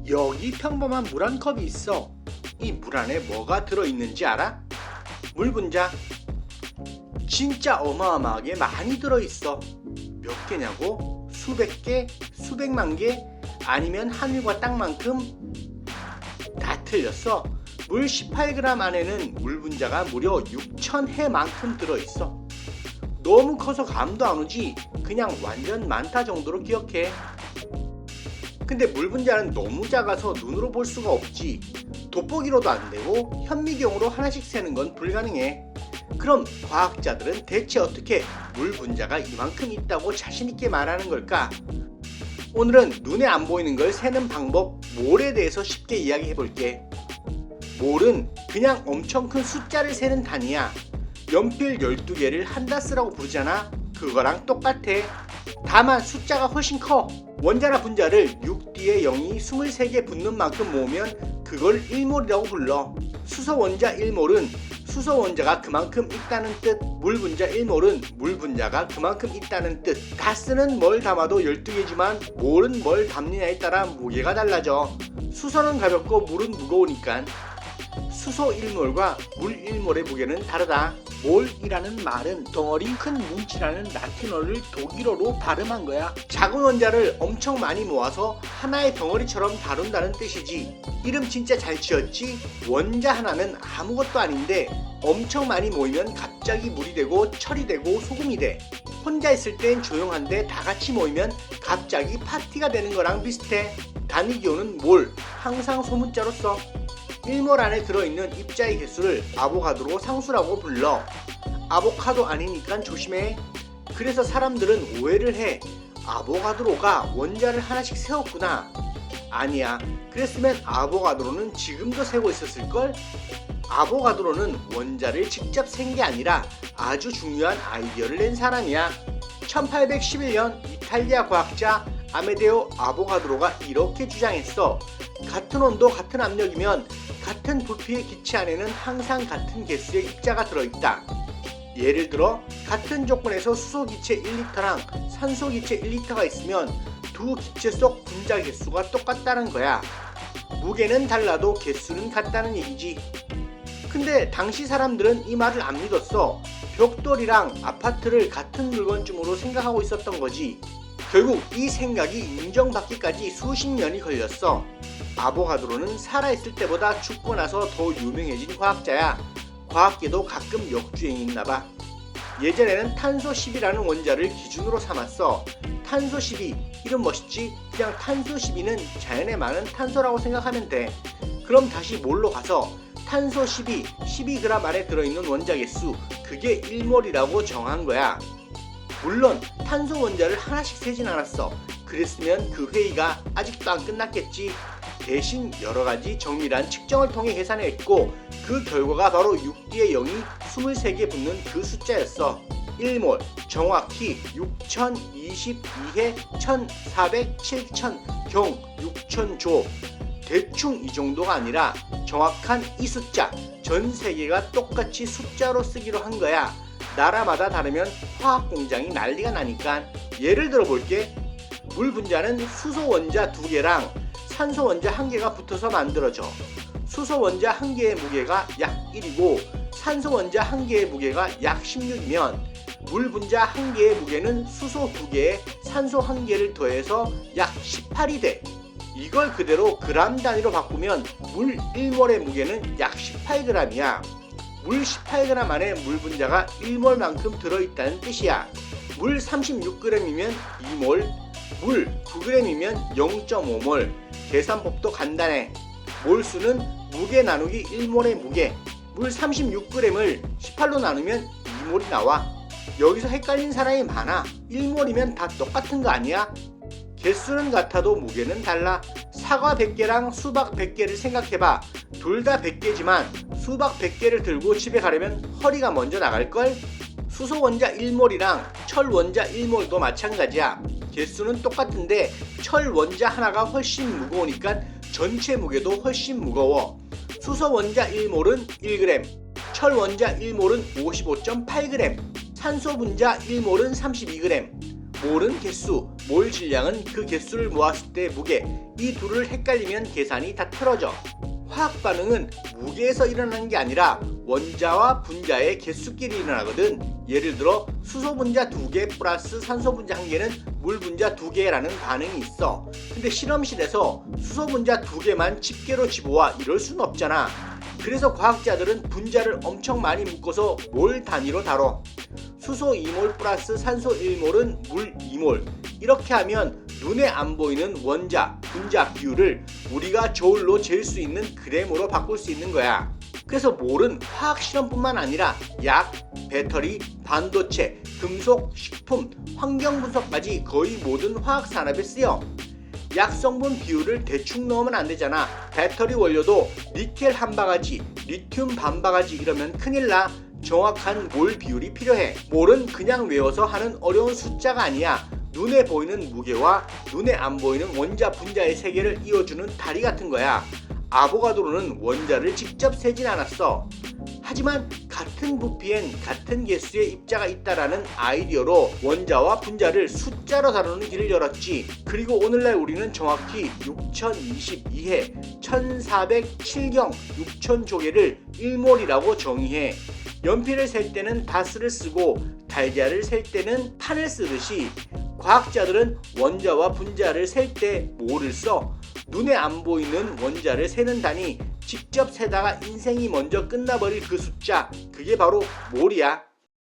여기 평범한 물 한 컵이 있어. 이 물 안에 뭐가 들어있는지 알아? 물 분자. 진짜 어마어마하게 많이 들어있어. 몇 개냐고? 수백 개? 수백만 개? 아니면 하늘과 땅만큼? 다 틀렸어. 물 18g 안에는 물 분자가 무려 6,000해만큼 들어있어. 너무 커서 감도 안 오지? 그냥 완전 많다 정도로 기억해. 근데 물 분자는 너무 작아서 눈으로 볼 수가 없지. 돋보기로도 안 되고 현미경으로 하나씩 세는 건 불가능해. 그럼 과학자들은 대체 어떻게 물 분자가 이만큼 있다고 자신있게 말하는 걸까? 오늘은 눈에 안 보이는 걸 세는 방법 몰에 대해서 쉽게 이야기해 볼게. 몰은 그냥 엄청 큰 숫자를 세는 단위야. 연필 12개를 한다스라고 부르잖아. 그거랑 똑같아. 다만 숫자가 훨씬 커. 원자나 분자를 6 뒤에 0이 23개 붙는 만큼 모으면 그걸 1몰이라고 불러. 수소 원자 1몰은 수소 원자가 그만큼 있다는 뜻, 물 분자 1몰은 물 분자가 그만큼 있다는 뜻. 가스는 뭘 담아도 12개지만 몰은 뭘 담느냐에 따라 무게가 달라져. 수소는 가볍고 물은 무거우니까. 수소 1몰과 물 1몰의 무게는 다르다. 몰이라는 말은 덩어리 큰 뭉치라는 라틴어를 독일어로 발음한 거야. 작은 원자를 엄청 많이 모아서 하나의 덩어리처럼 다룬다는 뜻이지. 이름 진짜 잘 지었지? 원자 하나는 아무것도 아닌데 엄청 많이 모이면 갑자기 물이 되고 철이 되고 소금이 돼. 혼자 있을 땐 조용한데 다 같이 모이면 갑자기 파티가 되는 거랑 비슷해. 단위 기호는 몰, 항상 소문자로 써. 1몰 안에 들어있는 입자의 개수를 아보가드로 상수라고 불러. 아보카도 아니니까 조심해. 그래서 사람들은 오해를 해. 아보가드로가 원자를 하나씩 세웠구나. 아니야. 그랬으면 아보가드로는 지금도 세고 있었을걸? 아보가드로는 원자를 직접 센 게 아니라 아주 중요한 아이디어를 낸 사람이야. 1811년 이탈리아 과학자 아메데오 아보가드로가 이렇게 주장했어. 같은 온도, 같은 압력이면 같은 부피의 기체 안에는 항상 같은 개수의 입자가 들어있다. 예를 들어 같은 조건에서 수소 기체 1리터랑 산소 기체 1리터가 있으면 두 기체 속 분자 개수가 똑같다는 거야. 무게는 달라도 개수는 같다는 얘기지. 근데 당시 사람들은 이 말을 안 믿었어. 벽돌이랑 아파트를 같은 물건쯤으로 생각하고 있었던 거지. 결국 이 생각이 인정받기까지 수십 년이 걸렸어. 아보가드로는 살아있을 때보다 죽고 나서 더 유명해진 과학자야. 과학계도 가끔 역주행이 있나봐. 예전에는 탄소 10이라는 원자를 기준으로 삼았어. 탄소 12, 이름 멋있지? 그냥 탄소 12는 자연에 많은 탄소라고 생각하면 돼. 그럼 다시 몰로 가서 탄소 12, 12g 안에 들어있는 원자 개수, 그게 1몰이라고 정한 거야. 물론 탄소 원자를 하나씩 세진 않았어. 그랬으면 그 회의가 아직도 안 끝났겠지. 대신 여러가지 정밀한 측정을 통해 계산했고 그 결과가 바로 6D의 0이 23개 붙는 그 숫자였어. 1몰, 정확히 6022해 1400 7000 경 6000조. 대충 이 정도가 아니라 정확한 이 숫자, 전 세계가 똑같이 숫자로 쓰기로 한 거야. 나라마다 다르면 화학 공장이 난리가 나니까. 예를 들어 볼게. 물 분자는 수소 원자 2개랑 산소 원자 1개가 붙어서 만들어져. 수소 원자 1개의 무게가 약 1이고 산소 원자 1개의 무게가 약 16이면 물 분자 1개의 무게는 수소 2개에 산소 1개를 더해서 약 18이 돼. 이걸 그대로 그람 단위로 바꾸면 물 1몰의 무게는 약 18g이야. 물 18g 안에 물 분자가 1몰만큼 들어있다는 뜻이야. 물 36g이면 2몰, 물 9g이면 0.5몰. 계산법도 간단해. 몰수는 무게 나누기 1몰의 무게. 물 36g을 18로 나누면 2몰이 나와. 여기서 헷갈린 사람이 많아. 1몰이면 다 똑같은 거 아니야? 개수는 같아도 무게는 달라. 사과 100개랑 수박 100개를 생각해봐. 둘 다 100개지만 수박 100개를 들고 집에 가려면 허리가 먼저 나갈걸? 수소 원자 1몰이랑 철 원자 1몰도 마찬가지야. 개수는 똑같은데 철 원자 하나가 훨씬 무거우니까 전체 무게도 훨씬 무거워. 수소 원자 1몰은 1g, 철 원자 1몰은 55.8g, 산소 분자 1몰은 32g, 몰은 개수, 몰 질량은 그 개수를 모았을 때 무게, 이 둘을 헷갈리면 계산이 다 틀어져. 화학 반응은 무게에서 일어나는 게 아니라 원자와 분자의 개수끼리 일어나거든. 예를 들어 수소 분자 2개 플러스 산소 분자 1개는 물 분자 2개라는 반응이 있어. 근데 실험실에서 수소 분자 2개만 집게로 집어와 이럴 순 없잖아. 그래서 과학자들은 분자를 엄청 많이 묶어서 몰 단위로 다뤄. 수소 2몰 플러스 산소 1몰은 물 2몰. 이렇게 하면 눈에 안 보이는 원자, 분자 비율을 우리가 저울로 잴 수 있는 그램으로 바꿀 수 있는 거야. 그래서 몰은 화학 실험뿐만 아니라 약, 배터리, 반도체, 금속, 식품, 환경 분석까지 거의 모든 화학 산업에 쓰여. 약 성분 비율을 대충 넣으면 안 되잖아. 배터리 원료도 니켈 한 바가지, 리튬 반 바가지 이러면 큰일 나. 정확한 몰 비율이 필요해. 몰은 그냥 외워서 하는 어려운 숫자가 아니야. 눈에 보이는 무게와 눈에 안 보이는 원자 분자의 세계를 이어주는 다리 같은 거야. 아보가드로는 원자를 직접 세진 않았어. 하지만 같은 부피엔 같은 개수의 입자가 있다라는 아이디어로 원자와 분자를 숫자로 다루는 길을 열었지. 그리고 오늘날 우리는 정확히 6022해 1407경 6000조개를 1몰이라고 정의해. 연필을 셀 때는 다스를 쓰고 달걀을 셀 때는 판을 쓰듯이 과학자들은 원자와 분자를 셀 때 몰을 써. 눈에 안 보이는 원자를 세는 단위, 직접 세다가 인생이 먼저 끝나버릴 그 숫자, 그게 바로 몰이야.